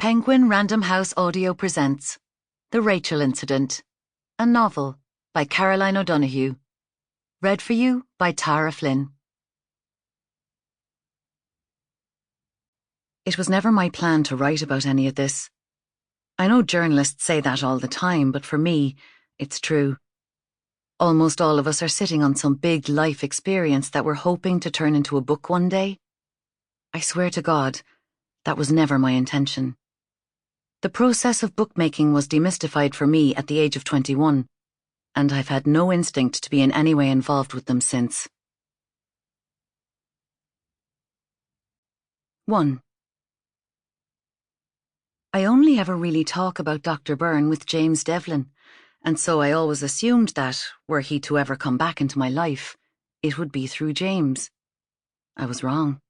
Penguin Random House Audio presents The Rachel Incident, a novel by Caroline O'Donoghue. Read for you by Tara Flynn. It was never my plan to write about any of this. I know journalists say that all the time, but for me, it's true. Almost all of us are sitting on some big life experience that we're hoping to turn into a book one day. I swear to God, that was never my intention. The process of bookmaking was demystified for me at the age of 21, and I've had no instinct to be in any way involved with them since. 1. I only ever really talk about Dr. Byrne with James Devlin, and so I always assumed that, were he to ever come back into my life, it would be through James. I was wrong.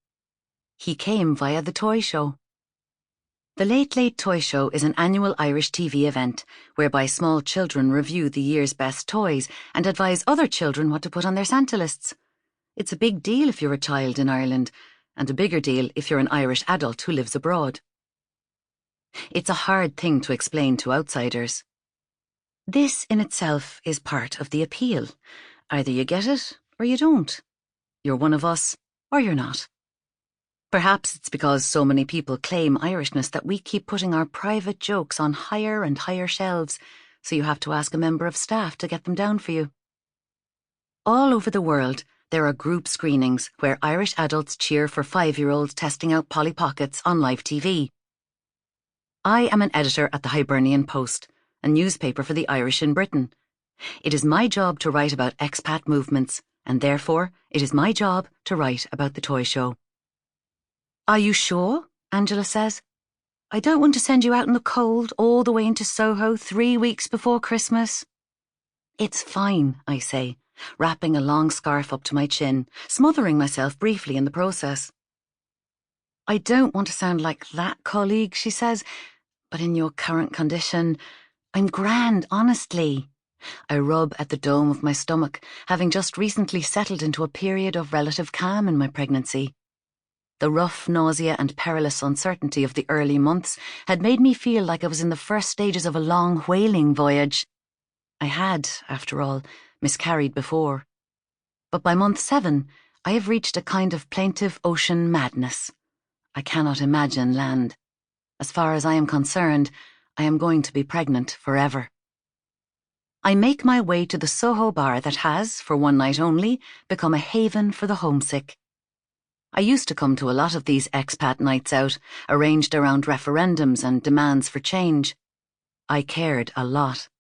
He came via the toy show. The Late Late Toy Show is an annual Irish TV event whereby small children review the year's best toys and advise other children what to put on their Santa lists. It's a big deal if you're a child in Ireland, and a bigger deal if you're an Irish adult who lives abroad. It's a hard thing to explain to outsiders. This in itself is part of the appeal. Either you get it or you don't. You're one of us or you're not. Perhaps it's because so many people claim Irishness that we keep putting our private jokes on higher and higher shelves, so you have to ask a member of staff to get them down for you. All over the world, there are group screenings where Irish adults cheer for 5-year-olds testing out Polly Pockets on live TV. I am an editor at the Hibernian Post, a newspaper for the Irish in Britain. It is my job to write about expat movements, and therefore it is my job to write about the toy show. Are you sure? Angela says. I don't want to send you out in the cold all the way into Soho 3 weeks before Christmas. It's fine, I say, wrapping a long scarf up to my chin, smothering myself briefly in the process. I don't want to sound like that colleague, she says, but in your current condition, I'm grand, honestly. I rub at the dome of my stomach, having just recently settled into a period of relative calm in my pregnancy. The rough nausea and perilous uncertainty of the early months had made me feel like I was in the first stages of a long whaling voyage. I had, after all, miscarried before. But by month 7, I have reached a kind of plaintive ocean madness. I cannot imagine land. As far as I am concerned, I am going to be pregnant forever. I make my way to the Soho bar that has, for one night only, become a haven for the homesick. I used to come to a lot of these expat nights out, arranged around referendums and demands for change. I cared a lot.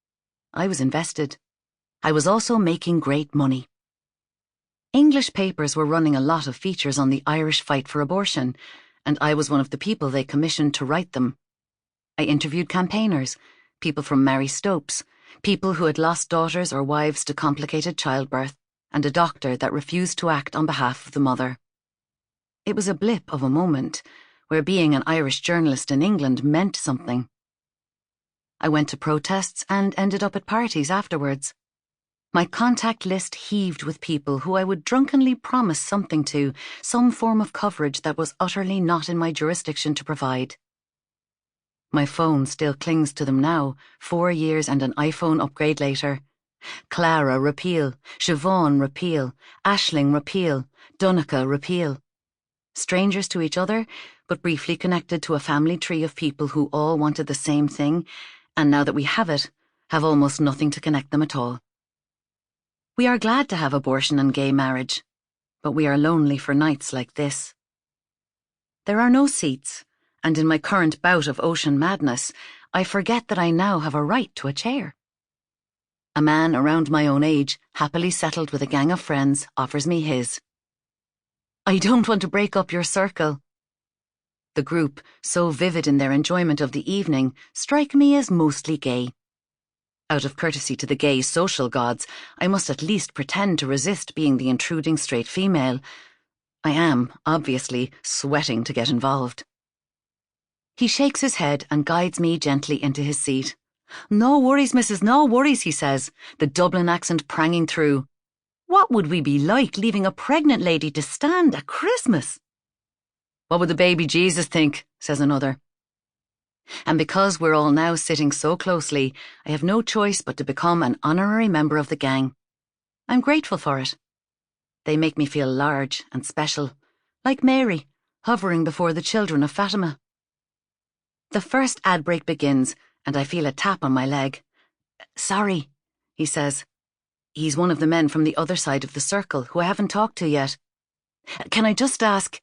I was invested. I was also making great money. English papers were running a lot of features on the Irish fight for abortion, and I was one of the people they commissioned to write them. I interviewed campaigners, people from Mary Stopes, people who had lost daughters or wives to complicated childbirth, and a doctor that refused to act on behalf of the mother. It was a blip of a moment, where being an Irish journalist in England meant something. I went to protests and ended up at parties afterwards. My contact list heaved with people who I would drunkenly promise something to, some form of coverage that was utterly not in my jurisdiction to provide. My phone still clings to them now, 4 years and an iPhone upgrade later. Clara, repeal. Siobhan, repeal. Aisling, repeal. Donica, repeal. Strangers to each other, but briefly connected to a family tree of people who all wanted the same thing, and now that we have it, have almost nothing to connect them at all. We are glad to have abortion and gay marriage, but we are lonely for nights like this. There are no seats, and in my current bout of ocean madness, I forget that I now have a right to a chair. A man around my own age, happily settled with a gang of friends, offers me his. I don't want to break up your circle. The group, so vivid in their enjoyment of the evening, strike me as mostly gay. Out of courtesy to the gay social gods, I must at least pretend to resist being the intruding straight female. I am, obviously, sweating to get involved. He shakes his head and guides me gently into his seat. No worries, missus, no worries, he says, the Dublin accent pranging through. What would we be like leaving a pregnant lady to stand at Christmas? What would the baby Jesus think? Says another. And because we're all now sitting so closely, I have no choice but to become an honorary member of the gang. I'm grateful for it. They make me feel large and special, like Mary, hovering before the children of Fatima. The first ad break begins, and I feel a tap on my leg. "Sorry," he says. He's one of the men from the other side of the circle who I haven't talked to yet. "Can I just ask—"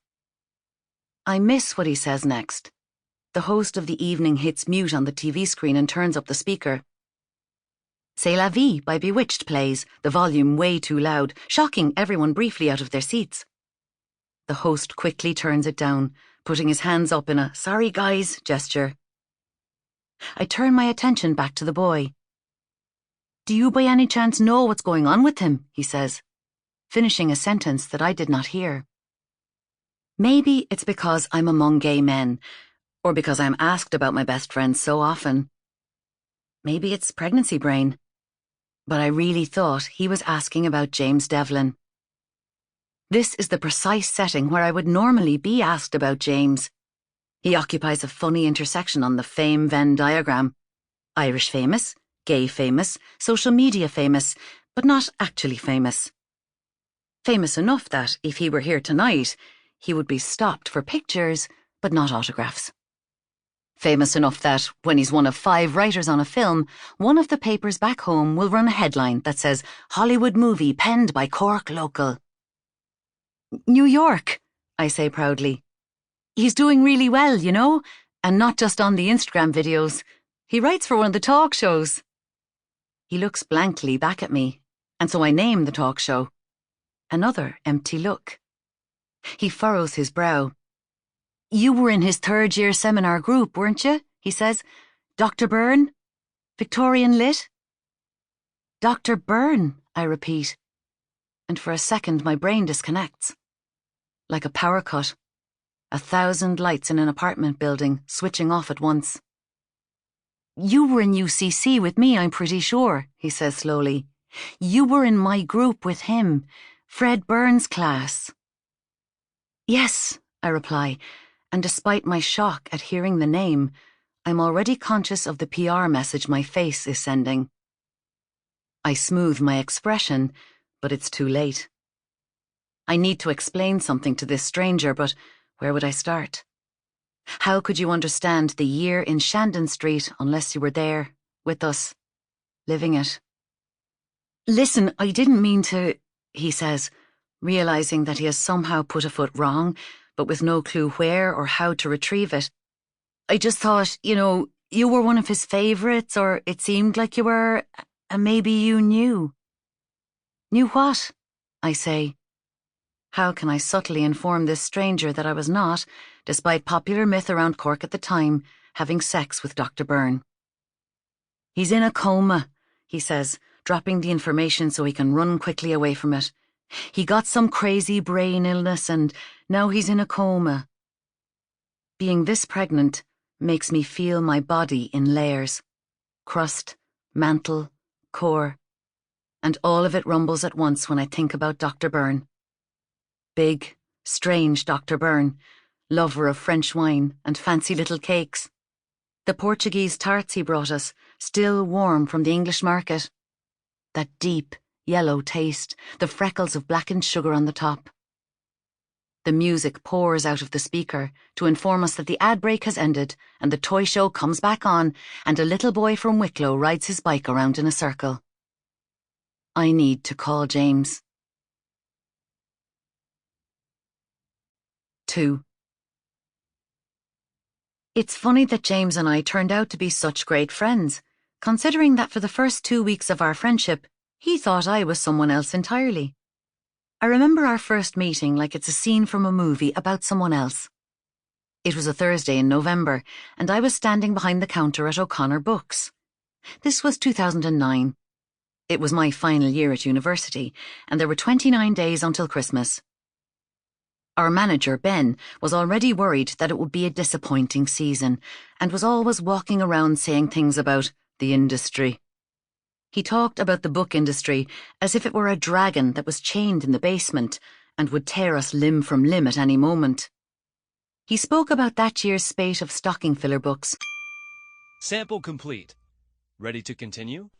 I miss what he says next. The host of the evening hits mute on the TV screen and turns up the speaker. C'est la vie by Bewitched plays, the volume way too loud, shocking everyone briefly out of their seats. The host quickly turns it down, putting his hands up in a "sorry guys" gesture. I turn my attention back to the boy. "Do you by any chance know what's going on with him?" he says, finishing a sentence that I did not hear. Maybe it's because I'm among gay men, or because I'm asked about my best friend so often. Maybe it's pregnancy brain. But I really thought he was asking about James Devlin. This is the precise setting where I would normally be asked about James. He occupies a funny intersection on the fame Venn diagram. Irish famous, gay famous, social media famous, but not actually famous. Famous enough that, if he were here tonight, he would be stopped for pictures, but not autographs. Famous enough that, when he's one of 5 writers on a film, one of the papers back home will run a headline that says, "Hollywood movie penned by Cork local." "New York," I say proudly. "He's doing really well, you know, and not just on the Instagram videos. He writes for one of the talk shows." He looks blankly back at me, and so I name the talk show. Another empty look. He furrows his brow. "You were in his 3rd-year seminar group, weren't you?" he says. "Dr. Byrne? Victorian Lit?" "Dr. Byrne," I repeat, and for a second my brain disconnects. Like a power cut. 1,000 lights in an apartment building switching off at once. "You were in UCC with me, I'm pretty sure," he says slowly. "You were in my group with him, Fred Byrne's class." "Yes," I reply, and despite my shock at hearing the name, I'm already conscious of the PR message my face is sending. I smooth my expression, but it's too late. I need to explain something to this stranger, but where would I start? How could you understand the year in Shandon Street unless you were there, with us, living it? "Listen, I didn't mean to," he says, realizing that he has somehow put a foot wrong, but with no clue where or how to retrieve it. "I just thought, you were one of his favourites, or it seemed like you were, and maybe you knew." "Knew what?" I say. How can I subtly inform this stranger that I was not, despite popular myth around Cork at the time, having sex with Dr. Byrne? "He's in a coma," he says, dropping the information so he can run quickly away from it. "He got some crazy brain illness and now he's in a coma." Being this pregnant makes me feel my body in layers. Crust, mantle, core. And all of it rumbles at once when I think about Dr. Byrne. Big, strange Dr. Byrne, lover of French wine and fancy little cakes. The Portuguese tarts he brought us, still warm from the English market. That deep, yellow taste, the freckles of blackened sugar on the top. The music pours out of the speaker to inform us that the ad break has ended and the toy show comes back on and a little boy from Wicklow rides his bike around in a circle. I need to call James. 2. It's funny that James and I turned out to be such great friends, considering that for the first 2 weeks of our friendship, he thought I was someone else entirely. I remember our first meeting like it's a scene from a movie about someone else. It was a Thursday in November, and I was standing behind the counter at O'Connor Books. This was 2009. It was my final year at university, and there were 29 days until Christmas. Our manager, Ben, was already worried that it would be a disappointing season, and was always walking around saying things about the industry. He talked about the book industry as if it were a dragon that was chained in the basement and would tear us limb from limb at any moment. He spoke about that year's spate of stocking filler books, Sample complete. Ready to continue?